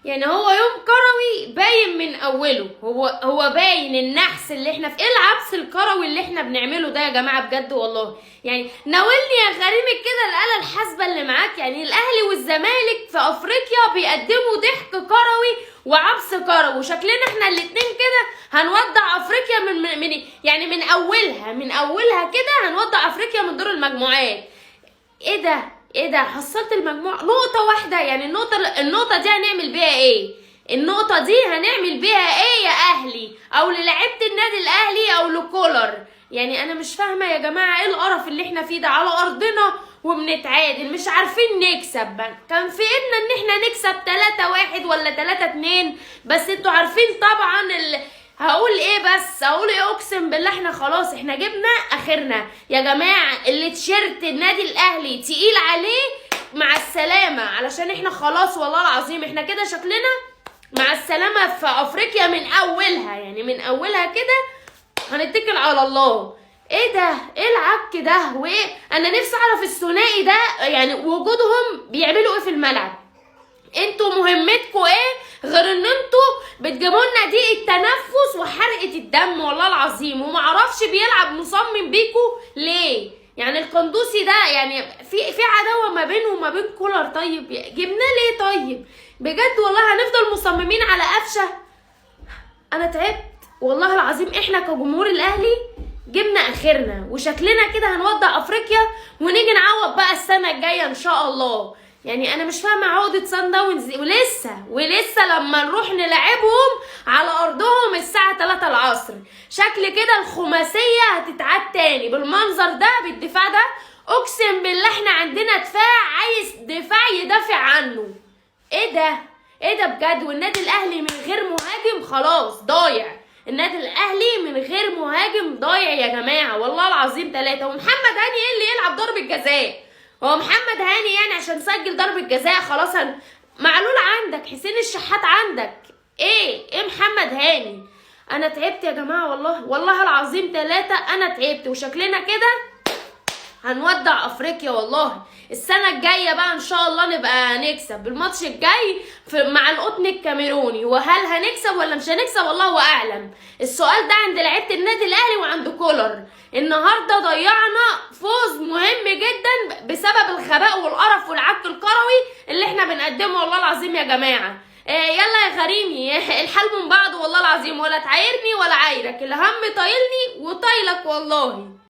يعني هو يوم كروي باين من اوله، هو باين النحس اللي احنا في ايه، العبث الكروي اللي احنا بنعمله ده يا جماعه بجد والله. يعني ناولني يا غريمك كده الآلة الحاسبه اللي معاك. يعني الاهلي والزمالك في افريقيا بيقدموا ضحك كروي وعبث كروي، وشكلنا احنا الاتنين كده هنودع افريقيا من اولها كده هنودع افريقيا من دور المجموعات. ايه ده حصلت المجموع نقطة واحدة. يعني النقطة دي هنعمل بيها ايه؟ النقطة دي هنعمل بيها ايه يا اهلي او للاعيبة النادي الاهلي او لكولر؟ يعني انا مش فاهمة يا جماعة ايه القرف اللي احنا فيه ده على ارضنا وبنتعادل مش عارفين نكسب. كان في ايدنا ان احنا نكسب 3-1 ولا 3-2، بس انتوا عارفين طبعا هقول ايه اقسم بالله احنا خلاص احنا جبنا اخرنا يا جماعه. اللي تيشيرت النادي الاهلي تقيل عليه مع السلامه، علشان احنا خلاص والله العظيم احنا كده شكلنا مع السلامه في افريقيا من اولها. يعني من اولها كده هنتكل على الله. ايه ده؟ ايه العك ده؟ وايه انا نفسي اعرف الثنائي ده يعني وجودهم بيعملوا ايه في الملعب. انتوا مهمتكوا ايه غير ان انتوا بتجيبوا لنا ضيق التنفس وحرقه الدم والله العظيم، ومعرفش بيلعب مصمم بيكوا ليه. يعني القندوسي ده يعني في عداوه ما بينه وما بين كولر. طيب جبناه ليه؟ طيب بجد والله هنفضل مصممين على قفشه؟ انا تعبت والله العظيم. احنا كجمهور الاهلي جبنا اخرنا وشكلنا كده هنودع افريقيا ونيجي نعوض بقى السنه الجايه ان شاء الله. يعني انا مش فاهمه عوده سان داونز ولسه لما نروح نلعبهم على ارضهم الساعه 3 العصر شكل كده الخماسيه هتتعاد تاني بالمنظر ده بالدفاع ده. اقسم بالله احنا عندنا دفاع عايز دفاع يدافع عنه. ايه ده بجد. والنادي الاهلي من غير مهاجم خلاص ضايع. النادي الاهلي من غير مهاجم ضايع يا جماعه والله العظيم 3. ومحمد هاني ايه اللي يلعب ضربه جزاء؟ هو محمد هاني يعني عشان سجل ضربة جزاء خلاص معلول عندك، حسين الشحات عندك، ايه محمد هاني؟ انا تعبت يا جماعة والله العظيم 3. انا تعبت وشكلنا كده هنودع افريقيا والله. السنة الجاية بقى ان شاء الله نبقى نكسب الماتش الجاي مع القطن الكاميروني. وهل هنكسب ولا مش هنكسب والله اعلم. السؤال ده عند لعيبة النادي الاهلي وعند كولر. النهارده ضيعنا فوز مهم جدا بسبب الغباء والقرف والعك الكروي اللي احنا بنقدمه والله العظيم يا جماعه. يلا يا غريمي الحال من بعض والله العظيم، ولا تعايرني ولا عايرك، الهم طايلني وطايلك والله.